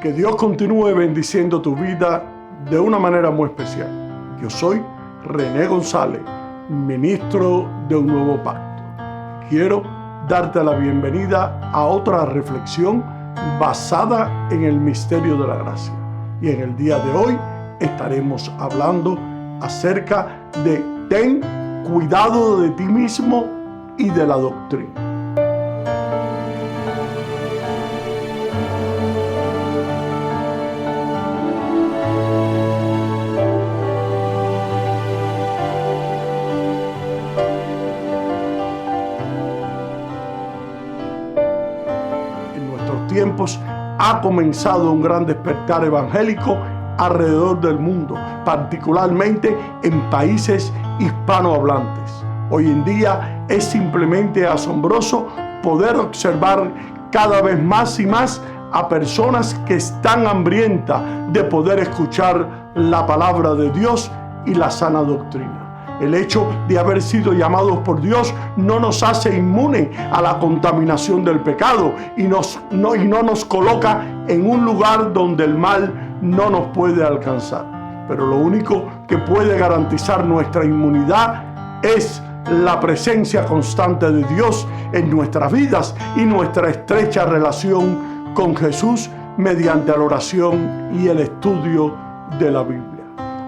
Que Dios continúe bendiciendo tu vida de una manera muy especial. Yo soy René González, ministro de Un Nuevo Pacto. Quiero darte la bienvenida a otra reflexión basada en el misterio de la gracia. Y en el día de hoy estaremos hablando acerca de ten cuidado de ti mismo y de la doctrina. Tiempos ha comenzado un gran despertar evangélico alrededor del mundo, particularmente en países hispanohablantes. Hoy en día es simplemente asombroso poder observar cada vez más y más a personas que están hambrientas de poder escuchar la palabra de Dios y la sana doctrina. El hecho de haber sido llamados por Dios no nos hace inmune a la contaminación del pecado y no nos coloca en un lugar donde el mal no nos puede alcanzar. Pero lo único que puede garantizar nuestra inmunidad es la presencia constante de Dios en nuestras vidas y nuestra estrecha relación con Jesús mediante la oración y el estudio de la Biblia.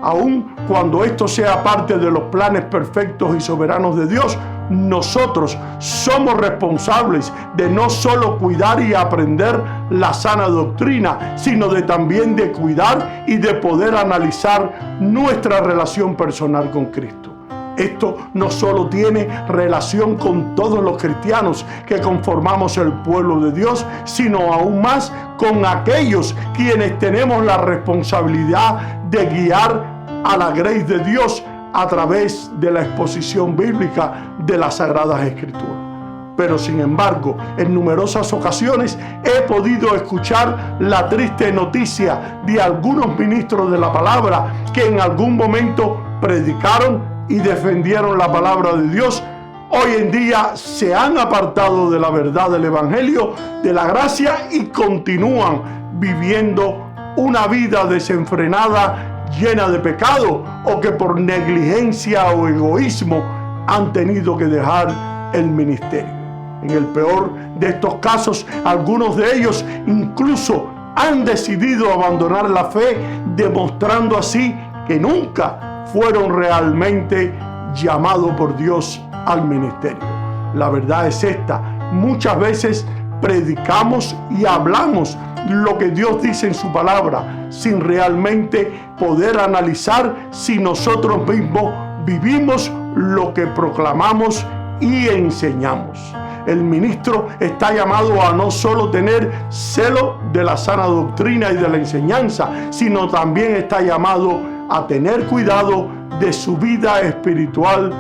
Aun cuando esto sea parte de los planes perfectos y soberanos de Dios, nosotros somos responsables de no solo cuidar y aprender la sana doctrina, sino de también de cuidar y de poder analizar nuestra relación personal con Cristo. Esto no solo tiene relación con todos los cristianos que conformamos el pueblo de Dios, sino aún más con aquellos quienes tenemos la responsabilidad de guiar a la grace de Dios a través de la exposición bíblica de las Sagradas Escrituras. Pero sin embargo, en numerosas ocasiones he podido escuchar la triste noticia de algunos ministros de la palabra que en algún momento predicaron y defendieron la palabra de Dios. Hoy en día se han apartado de la verdad del Evangelio, de la gracia, y continúan viviendo una vida desenfrenada, llena de pecado, o que por negligencia o egoísmo han tenido que dejar el ministerio. En el peor de estos casos, algunos de ellos incluso han decidido abandonar la fe, demostrando así que nunca fueron realmente llamados por Dios al ministerio. La verdad es esta: muchas veces predicamos y hablamos lo que Dios dice en su palabra, sin realmente poder analizar si nosotros mismos vivimos lo que proclamamos y enseñamos. El ministro está llamado a no solo tener celo de la sana doctrina y de la enseñanza, sino también está llamado a tener cuidado de su vida espiritual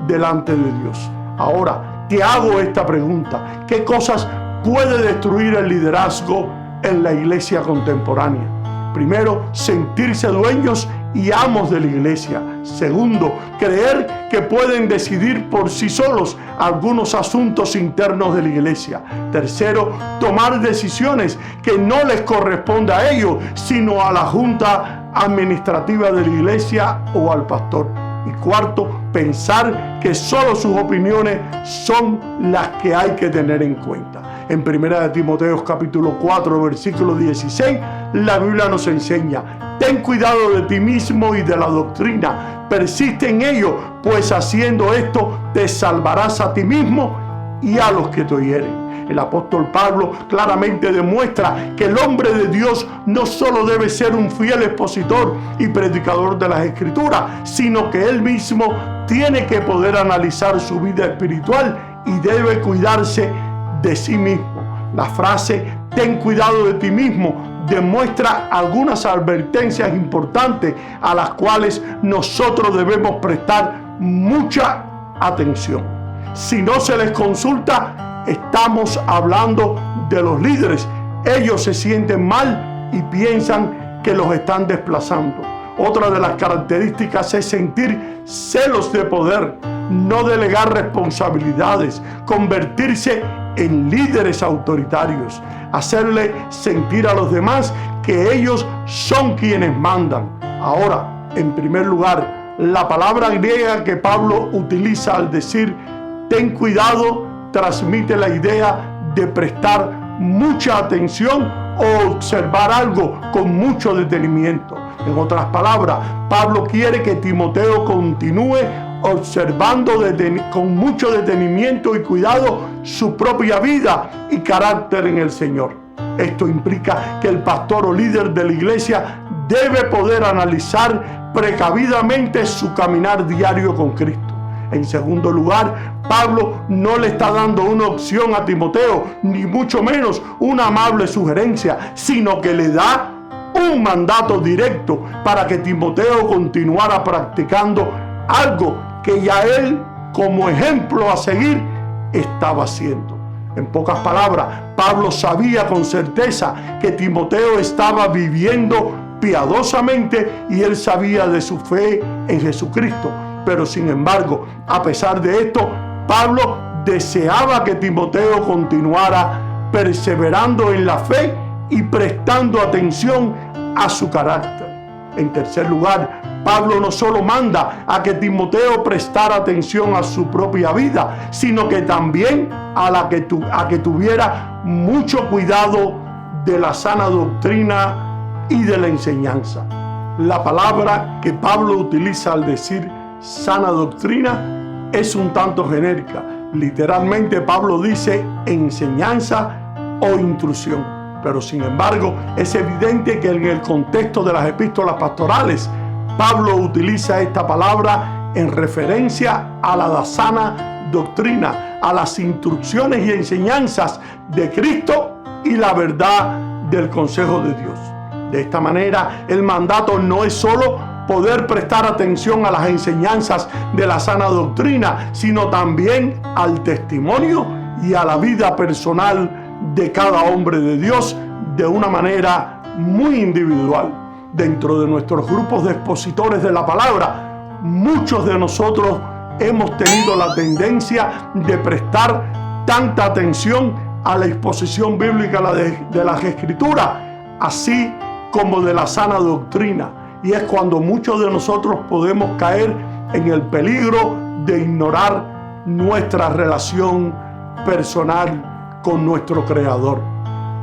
delante de Dios. Ahora, te hago esta pregunta: ¿qué cosas puede destruir el liderazgo en la iglesia contemporánea? Primero, sentirse dueños y amos de la iglesia. Segundo, creer que pueden decidir por sí solos algunos asuntos internos de la iglesia. Tercero, tomar decisiones que no les corresponde a ellos, sino a la junta administrativa de la iglesia o al pastor. Y cuarto, pensar que solo sus opiniones son las que hay que tener en cuenta. En 1 Timoteo capítulo 4, versículo 16, la Biblia nos enseña: ten cuidado de ti mismo y de la doctrina, persiste en ello, pues haciendo esto te salvarás a ti mismo y a los que te oyeren. El apóstol Pablo claramente demuestra que el hombre de Dios no solo debe ser un fiel expositor y predicador de las Escrituras, sino que él mismo tiene que poder analizar su vida espiritual y debe cuidarse de sí mismo. La frase ten cuidado de ti mismo demuestra algunas advertencias importantes a las cuales nosotros debemos prestar mucha atención. Si no se les consulta, estamos hablando de los líderes. Ellos se sienten mal y piensan que los están desplazando. Otra de las características es sentir celos de poder, no delegar responsabilidades, convertirse en líderes autoritarios, hacerle sentir a los demás que ellos son quienes mandan. Ahora, en primer lugar, la palabra griega que Pablo utiliza al decir ten cuidado transmite la idea de prestar mucha atención o observar algo con mucho detenimiento. En otras palabras, Pablo quiere que Timoteo continúe observando con mucho detenimiento y cuidado su propia vida y carácter en el Señor. Esto implica que el pastor o líder de la iglesia debe poder analizar precavidamente su caminar diario con Cristo. En segundo lugar, Pablo no le está dando una opción a Timoteo, ni mucho menos una amable sugerencia, sino que le da un mandato directo para que Timoteo continuara practicando algo que ya él, como ejemplo a seguir, estaba haciendo. En pocas palabras, Pablo sabía con certeza que Timoteo estaba viviendo piadosamente y él sabía de su fe en Jesucristo. Pero sin embargo, a pesar de esto, Pablo deseaba que Timoteo continuara perseverando en la fe y prestando atención a su carácter. En tercer lugar, Pablo no solo manda a que Timoteo prestara atención a su propia vida, sino que también a que tuviera mucho cuidado de la sana doctrina y de la enseñanza. La palabra que Pablo utiliza al decir sana doctrina es un tanto genérica. Literalmente Pablo dice enseñanza o instrucción. Pero sin embargo es evidente que en el contexto de las epístolas pastorales Pablo utiliza esta palabra en referencia a la sana doctrina, a las instrucciones y enseñanzas de Cristo y la verdad del consejo de Dios. De esta manera el mandato no es solo poder prestar atención a las enseñanzas de la sana doctrina, sino también al testimonio y a la vida personal de cada hombre de Dios de una manera muy individual. Dentro de nuestros grupos de expositores de la palabra, muchos de nosotros hemos tenido la tendencia de prestar tanta atención a la exposición bíblica de las Escrituras, así como de la sana doctrina. Y es cuando muchos de nosotros podemos caer en el peligro de ignorar nuestra relación personal con nuestro Creador.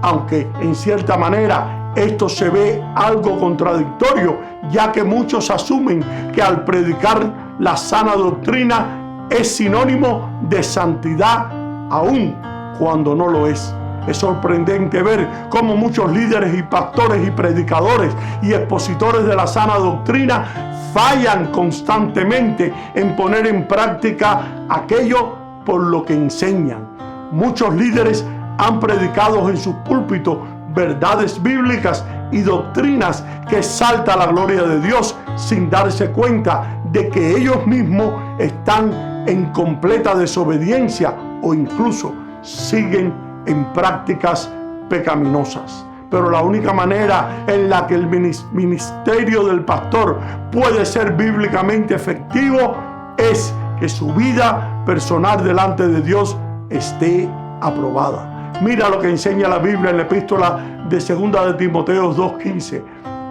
Aunque en cierta manera esto se ve algo contradictorio, ya que muchos asumen que al predicar la sana doctrina es sinónimo de santidad, aun cuando no lo es. Es sorprendente ver cómo muchos líderes y pastores y predicadores y expositores de la sana doctrina fallan constantemente en poner en práctica aquello por lo que enseñan. Muchos líderes han predicado en sus púlpitos verdades bíblicas y doctrinas que exaltan la gloria de Dios sin darse cuenta de que ellos mismos están en completa desobediencia o incluso siguen en prácticas pecaminosas. Pero la única manera en la que el ministerio del pastor puede ser bíblicamente efectivo es que su vida personal delante de Dios esté aprobada. Mira lo que enseña la Biblia en la epístola de 2 de Timoteo 2:15.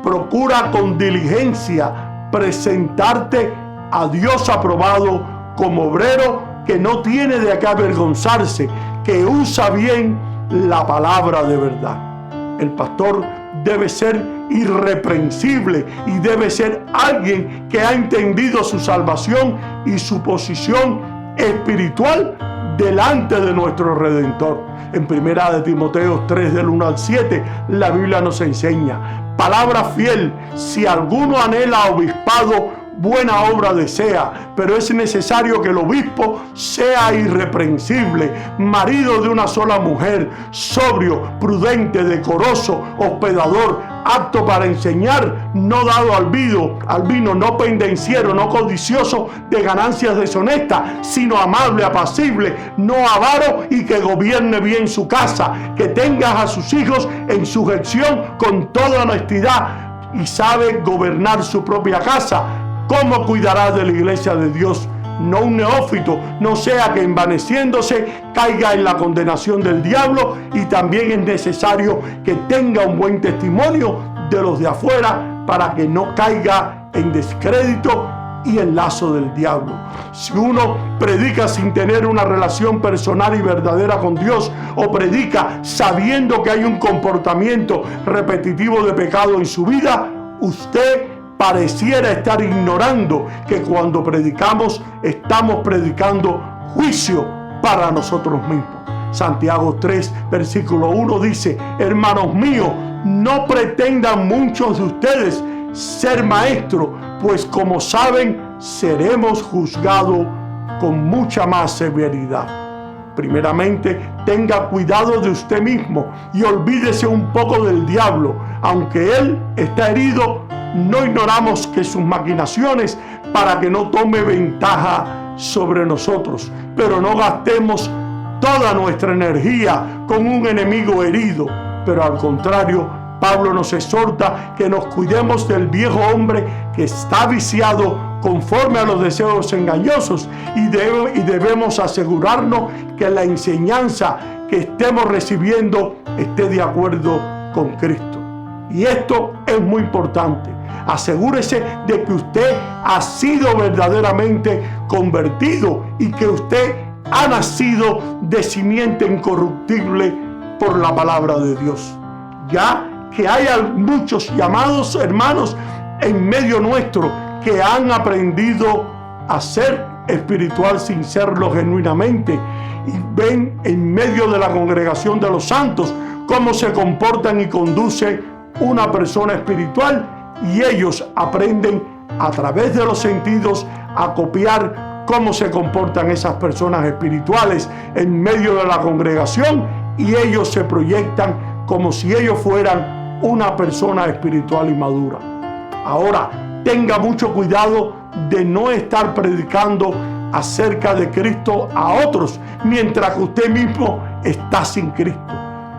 Procura con diligencia presentarte a Dios aprobado como obrero que no tiene de qué avergonzarse, que usa bien la palabra de verdad. El pastor debe ser irreprensible y debe ser alguien que ha entendido su salvación y su posición espiritual delante de nuestro Redentor. En 1 de Timoteo 3 del 1 al 7, la Biblia nos enseña: palabra fiel, si alguno anhela obispado, buena obra desea, pero es necesario que el obispo sea irreprensible, marido de una sola mujer, sobrio, prudente, decoroso, hospedador, apto para enseñar, no dado al vino, no pendenciero, no codicioso de ganancias deshonestas, sino amable, apacible, no avaro, y que gobierne bien su casa, que tenga a sus hijos en sujeción con toda honestidad y sabe gobernar su propia casa. ¿Cómo cuidará de la iglesia de Dios? no un neófito, no sea que envaneciéndose caiga en la condenación del diablo. Y también es necesario que tenga un buen testimonio de los de afuera para que no caiga en descrédito y el lazo del diablo. Si uno predica sin tener una relación personal y verdadera con Dios, o predica sabiendo que hay un comportamiento repetitivo de pecado en su vida, usted pareciera estar ignorando que cuando predicamos, estamos predicando juicio para nosotros mismos. Santiago 3, versículo 1 dice: hermanos míos, no pretendan muchos de ustedes ser maestros, pues como saben, seremos juzgados con mucha más severidad. Primeramente, tenga cuidado de usted mismo y olvídese un poco del diablo. Aunque él está herido, no ignoramos que sus maquinaciones para que no tome ventaja sobre nosotros. Pero no gastemos toda nuestra energía con un enemigo herido. Pero al contrario, Pablo nos exhorta que nos cuidemos del viejo hombre que está viciado conforme a los deseos engañosos, y debemos asegurarnos que la enseñanza que estemos recibiendo esté de acuerdo con Cristo. Y esto es muy importante. Asegúrese de que usted ha sido verdaderamente convertido y que usted ha nacido de simiente incorruptible por la palabra de Dios. Ya que hay muchos llamados hermanos en medio nuestro que han aprendido a ser espiritual sin serlo genuinamente, y ven en medio de la congregación de los santos cómo se comportan y conduce una persona espiritual, y ellos aprenden a través de los sentidos a copiar cómo se comportan esas personas espirituales en medio de la congregación, y ellos se proyectan como si ellos fueran una persona espiritual y madura. Ahora, tenga mucho cuidado de no estar predicando acerca de Cristo a otros mientras que usted mismo está sin Cristo.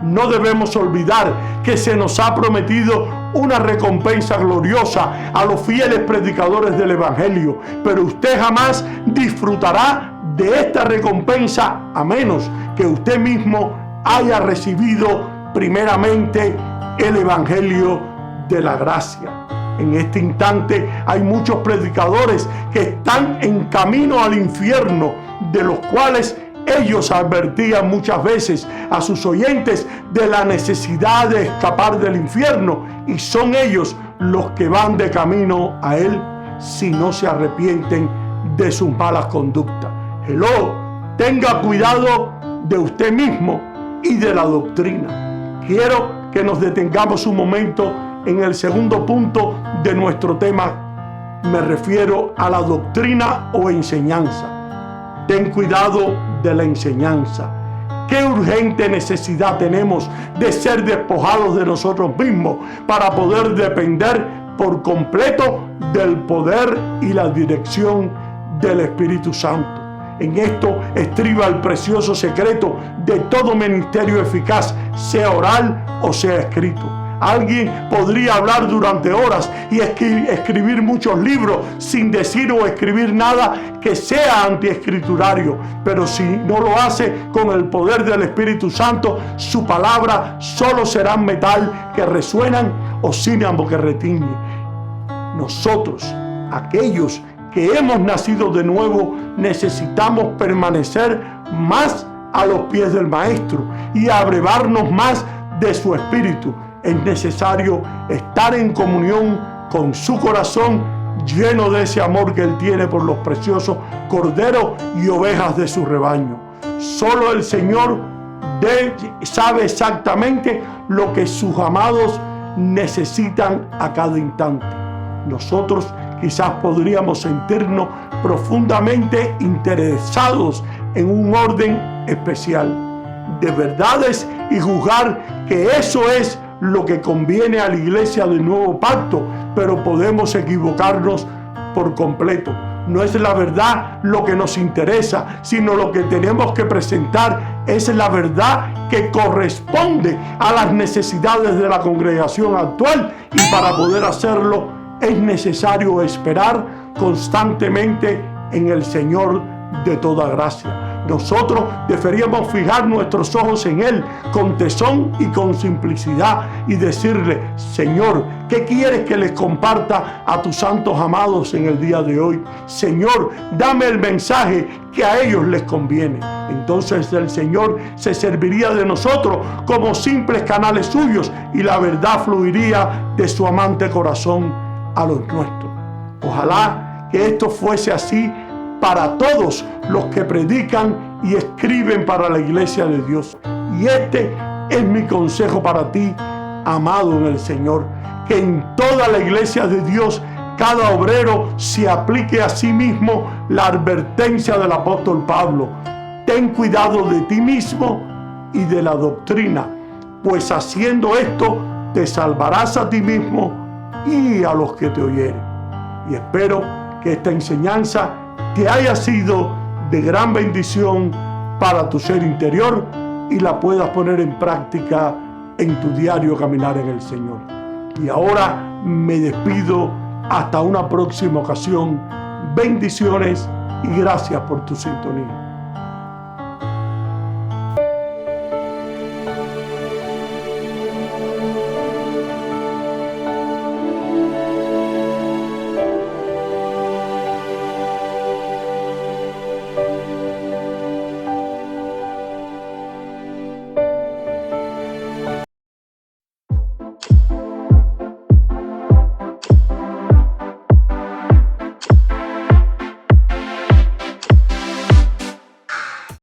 No debemos olvidar que se nos ha prometido una recompensa gloriosa a los fieles predicadores del Evangelio, pero usted jamás disfrutará de esta recompensa a menos que usted mismo haya recibido primeramente el Evangelio de la gracia. En este instante hay muchos predicadores que están en camino al infierno, de los cuales ellos advertían muchas veces a sus oyentes de la necesidad de escapar del infierno, y son ellos los que van de camino a él si no se arrepienten de sus malas conductas. Hello, tenga cuidado de usted mismo y de la doctrina. Quiero que nos detengamos un momento en el segundo punto de nuestro tema. Me refiero a la doctrina o enseñanza. Ten cuidado de la enseñanza. Qué urgente necesidad tenemos de ser despojados de nosotros mismos para poder depender por completo del poder y la dirección del Espíritu Santo. En esto estriba el precioso secreto de todo ministerio eficaz, sea oral o sea escrito. Alguien podría hablar durante horas y escribir muchos libros sin decir o escribir nada que sea antiescriturario, pero si no lo hace con el poder del Espíritu Santo, su palabra solo será metal que resuenan o cínamo que retiñe. Nosotros, aquellos que hemos nacido de nuevo, necesitamos permanecer más a los pies del Maestro y abrevarnos más de su Espíritu. Es necesario estar en comunión con su corazón, lleno de ese amor que Él tiene por los preciosos corderos y ovejas de su rebaño. Solo el Señor sabe exactamente lo que sus amados necesitan a cada instante. Nosotros quizás podríamos sentirnos profundamente interesados en un orden especial de verdades y juzgar que eso es lo que conviene a la iglesia del nuevo pacto, pero podemos equivocarnos por completo. No es la verdad lo que nos interesa, sino lo que tenemos que presentar es la verdad que corresponde a las necesidades de la congregación actual, y para poder hacerlo es necesario esperar constantemente en el Señor de toda gracia. Nosotros deberíamos fijar nuestros ojos en Él con tesón y con simplicidad y decirle: Señor, ¿qué quieres que les comparta a tus santos amados en el día de hoy? Señor, dame el mensaje que a ellos les conviene. Entonces el Señor se serviría de nosotros como simples canales suyos y la verdad fluiría de su amante corazón a los nuestros. Ojalá que esto fuese así para todos los que predican y escriben para la iglesia de Dios. Y este es mi consejo para ti, amado en el Señor, que en toda la iglesia de Dios cada obrero se aplique a sí mismo la advertencia del apóstol Pablo: ten cuidado de ti mismo y de la doctrina, pues haciendo esto te salvarás a ti mismo y a los que te oyeren. Y espero que esta enseñanza te haya sido de gran bendición para tu ser interior y la puedas poner en práctica en tu diario caminar en el Señor. Y ahora me despido hasta una próxima ocasión. Bendiciones y gracias por tu sintonía.